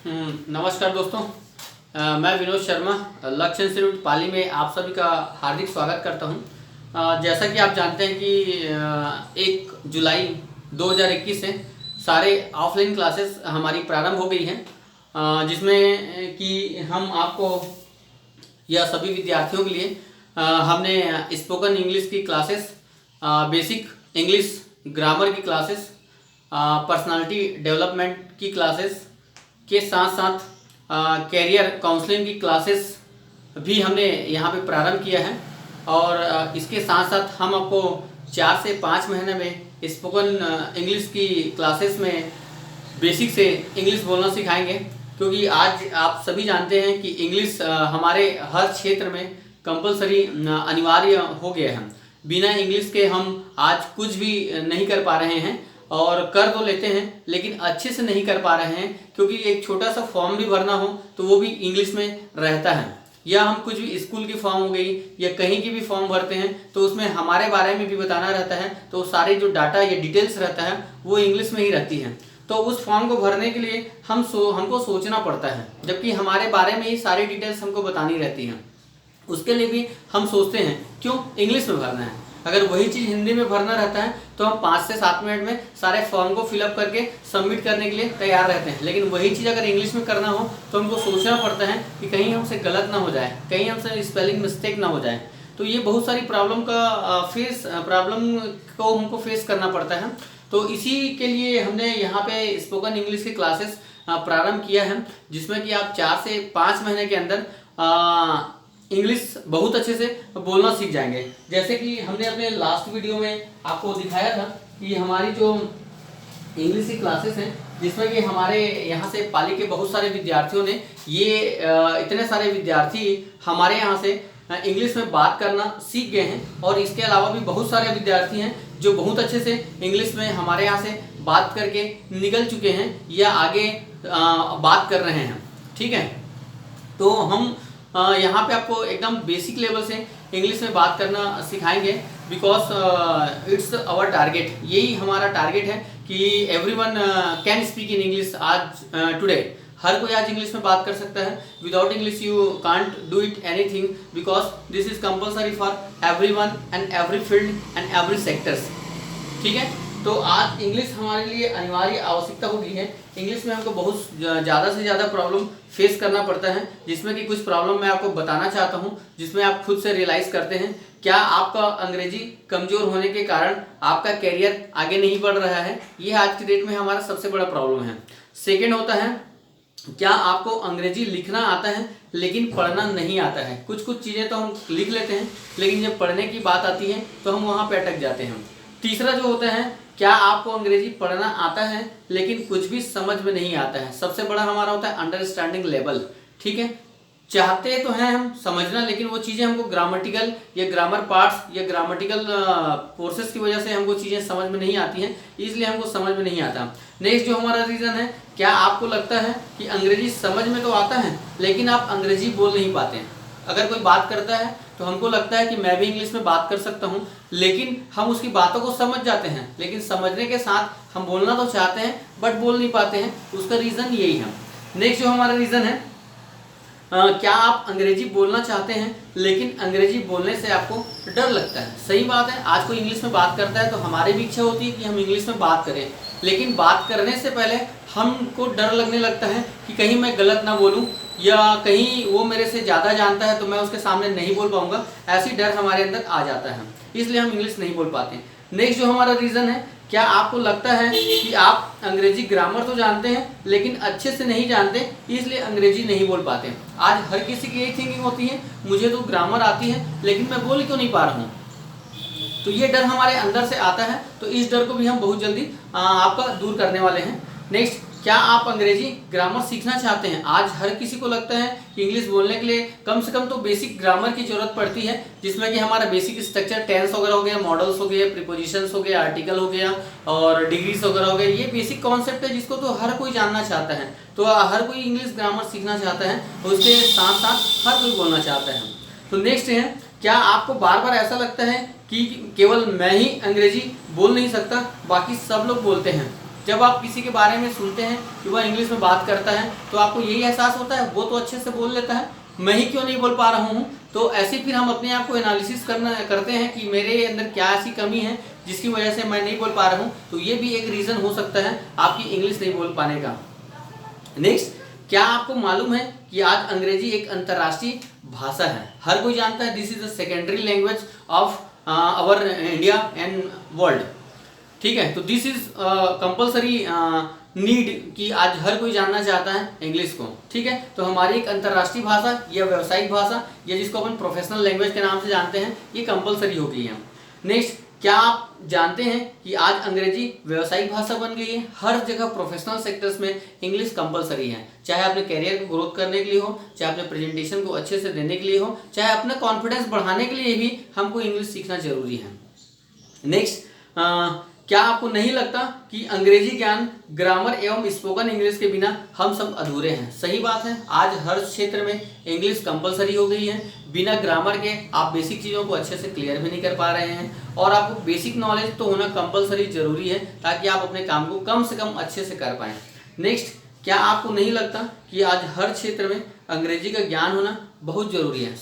नमस्कार दोस्तों। मैं विनोद शर्मा लक्ष्य इंस्टीट्यूट पाली में आप सभी का हार्दिक स्वागत करता हूं। जैसा कि आप जानते हैं कि 1 जुलाई 2021 से सारे ऑफलाइन क्लासेस हमारी प्रारंभ हो गई हैं, जिसमें कि हम आपको या सभी विद्यार्थियों के लिए हमने स्पोकन इंग्लिश की क्लासेस, बेसिक इंग्लिश ग्रामर की क्लासेस, पर्सनालिटी डेवलपमेंट की क्लासेस के साथ साथ कैरियर काउंसलिंग की क्लासेस भी हमने यहाँ पे प्रारंभ किया है। और इसके साथ साथ हम आपको 4 से 5 महीने में स्पोकन इंग्लिश की क्लासेस में बेसिक से इंग्लिश बोलना सिखाएंगे, क्योंकि आज आप सभी जानते हैं कि इंग्लिश हमारे हर क्षेत्र में कंपलसरी अनिवार्य हो गया है। बिना इंग्लिश के हम आज कुछ भी नहीं कर पा रहे हैं, और कर तो लेते हैं लेकिन अच्छे से नहीं कर पा रहे हैं, क्योंकि एक छोटा सा फॉर्म भी भरना हो तो वो भी इंग्लिश में रहता है, या हम कुछ भी स्कूल की फॉर्म हो गई या कहीं की भी फॉर्म भरते हैं तो उसमें हमारे बारे में भी बताना रहता है, तो सारे जो डाटा या डिटेल्स रहता है वो इंग्लिश में ही रहती है। तो उस फॉर्म को भरने के लिए हमको सोचना पड़ता है, जबकि हमारे बारे में ही सारी डिटेल्स हमको बतानी रहती हैं। उसके लिए भी हम सोचते हैं क्यों इंग्लिश में भरना है। अगर वही चीज़ हिंदी में भरना रहता है तो हम 5 से 7 मिनट में सारे फॉर्म को फिलअप करके सबमिट करने के लिए तैयार रहते हैं, लेकिन वही चीज़ अगर इंग्लिश में करना हो तो हमको सोचना पड़ता है कि कहीं हमसे गलत ना हो जाए, कहीं हमसे स्पेलिंग मिस्टेक ना हो जाए। तो ये बहुत सारी प्रॉब्लम को हमको फेस करना पड़ता है। तो इसी के लिए हमने यहाँ पे स्पोकन इंग्लिश की क्लासेस प्रारंभ किया है, जिसमें कि आप 4 से 5 महीने के अंदर इंग्लिश बहुत अच्छे से बोलना सीख जाएंगे। जैसे कि हमने अपने लास्ट वीडियो में आपको दिखाया था कि हमारी जो इंग्लिश की क्लासेस हैं, जिसमें कि हमारे यहाँ से पाली के बहुत सारे विद्यार्थियों ने इतने सारे विद्यार्थी हमारे यहाँ से इंग्लिश में बात करना सीख गए हैं। और इसके अलावा भी बहुत सारे विद्यार्थी हैं जो बहुत अच्छे से इंग्लिश में हमारे यहाँ से बात करके निकल चुके हैं या आगे बात कर रहे हैं। ठीक है, तो हम यहाँ पे आपको एकदम बेसिक लेवल से इंग्लिश में बात करना सिखाएंगे, बिकॉज इट्स आवर टारगेट। यही हमारा टारगेट है कि everyone can speak in English आज टुडे। हर कोई आज इंग्लिश में बात कर सकता है। Without English you can't do it anything, because this is compulsory for everyone and every field and every sectors. ठीक है, तो आज इंग्लिश हमारे लिए अनिवार्य आवश्यकता हो गई है। इंग्लिश में हमको बहुत ज़्यादा से ज़्यादा प्रॉब्लम फेस करना पड़ता है, जिसमें कि कुछ प्रॉब्लम मैं आपको बताना चाहता हूं, जिसमें आप खुद से रियलाइज़ करते हैं क्या आपका अंग्रेजी कमज़ोर होने के कारण आपका कैरियर आगे नहीं बढ़ रहा है। ये आज की डेट में हमारा सबसे बड़ा प्रॉब्लम है। सेकेंड होता है, क्या आपको अंग्रेजी लिखना आता है लेकिन पढ़ना नहीं आता है। कुछ चीज़ें तो हम लिख लेते हैं, लेकिन जब पढ़ने की बात आती है तो हम वहाँ पे अटक जाते हैं। तीसरा जो होता है, क्या आपको अंग्रेजी पढ़ना आता है लेकिन कुछ भी समझ में नहीं आता है। सबसे बड़ा हमारा होता है अंडरस्टैंडिंग लेवल। ठीक है, चाहते तो हैं हम समझना, लेकिन वो चीज़ें हमको ग्रामेटिकल या ग्रामर पार्ट्स या ग्रामेटिकल कोर्सेज की वजह से हमको चीज़ें समझ में नहीं आती हैं, इसलिए हमको समझ में नहीं आता। नेक्स्ट जो हमारा रीज़न है, क्या आपको लगता है कि अंग्रेजी समझ में तो आता है लेकिन आप अंग्रेजी बोल नहीं पाते हैं। अगर कोई बात करता है तो हमको लगता है कि मैं भी इंग्लिश में बात कर सकता हूँ, लेकिन हम उसकी बातों को समझ जाते हैं, लेकिन समझने के साथ हम बोलना तो चाहते हैं बट बोल नहीं पाते हैं। उसका रीज़न यही है। नेक्स्ट जो हमारा रीज़न है, क्या आप अंग्रेजी बोलना चाहते हैं लेकिन अंग्रेजी बोलने से आपको डर लगता है। सही बात है, आज कोई इंग्लिश में बात करता है तो हमारी भी इच्छा होती है कि हम इंग्लिश में बात करें, लेकिन बात करने से पहले हमको डर लगने लगता है कि कहीं मैं गलत ना बोलूं, या कहीं वो मेरे से ज़्यादा जानता है तो मैं उसके सामने नहीं बोल पाऊंगा। ऐसी डर हमारे अंदर आ जाता है, इसलिए हम इंग्लिश नहीं बोल पाते। नेक्स्ट जो हमारा रीज़न है, क्या आपको लगता है कि आप अंग्रेजी ग्रामर तो जानते हैं लेकिन अच्छे से नहीं जानते, इसलिए अंग्रेजी नहीं बोल पाते। आज हर किसी की यही थिंकिंग होती है, मुझे तो ग्रामर आती है लेकिन मैं बोल क्यों नहीं पा रहा हूँ। तो ये डर हमारे अंदर से आता है, तो इस डर को भी हम बहुत जल्दी आपका दूर करने वाले हैं। नेक्स्ट, क्या आप अंग्रेजी ग्रामर सीखना चाहते हैं। आज हर किसी को लगता है कि इंग्लिश बोलने के लिए कम से कम तो बेसिक ग्रामर की जरूरत पड़ती है, जिसमें कि हमारा बेसिक स्ट्रक्चर टेंस वगैरह हो गया, मॉडल्स हो गए, प्रीपोजिशंस हो गए, आर्टिकल हो गया और डिग्रीज वगैरह हो गए। ये बेसिक कॉन्सेप्ट है जिसको तो हर कोई जानना चाहता है, तो हर कोई इंग्लिश ग्रामर सीखना चाहता है, उसके साथ साथ हर कोई बोलना चाहता है। तो नेक्स्ट है, क्या आपको बार बार ऐसा लगता है कि केवल मैं ही अंग्रेजी बोल नहीं सकता, बाकी सब लोग बोलते हैं। जब आप किसी के बारे में सुनते हैं कि वह इंग्लिश में बात करता है तो आपको यही एहसास होता है वो तो अच्छे से बोल लेता है, मैं ही क्यों नहीं बोल पा रहा हूँ। तो ऐसे फिर हम अपने आप को एनालिसिस करते हैं कि मेरे अंदर क्या ऐसी कमी है जिसकी वजह से मैं नहीं बोल पा रहा हूँ। तो ये भी एक रीज़न हो सकता है आपकी इंग्लिश नहीं बोल पाने का। नेक्स्ट, क्या आपको मालूम है कि आज अंग्रेजी एक अंतर्राष्ट्रीय भाषा है। हर कोई जानता है this is the secondary language of our India and world. ठीक है, तो दिस इज कंपल्सरी नीड कि आज हर कोई जानना चाहता है इंग्लिश को। ठीक है, तो हमारी एक अंतर्राष्ट्रीय भाषा या व्यावसायिक भाषा या जिसको अपन प्रोफेशनल लैंग्वेज के नाम से जानते हैं, ये कंपल्सरी हो गई है। नेक्स्ट, क्या आप जानते हैं कि आज अंग्रेजी व्यावसायिक भाषा बन गई है। हर जगह प्रोफेशनल सेक्टर्स में इंग्लिश कंपलसरी है, चाहे अपने करियर को ग्रोथ करने के लिए हो, चाहे अपने प्रेजेंटेशन को अच्छे से देने के लिए हो, चाहे अपना कॉन्फिडेंस बढ़ाने के लिए भी हमको इंग्लिश सीखना जरूरी है। नेक्स्ट, क्या आपको नहीं लगता कि अंग्रेजी ज्ञान, ग्रामर एवं स्पोकन इंग्लिश के बिना हम सब अधूरे हैं। सही बात है, आज हर क्षेत्र में इंग्लिश कंपलसरी हो गई है। बिना ग्रामर के आप बेसिक चीज़ों को अच्छे से क्लियर भी नहीं कर पा रहे हैं और आपको बेसिक नॉलेज तो होना कंपलसरी जरूरी है ताकि आप अपने काम को कम से कम अच्छे से कर पाएँ। नेक्स्ट, क्या आपको नहीं लगता कि आज हर क्षेत्र में अंग्रेजी का ज्ञान होना बहुत जरूरी है।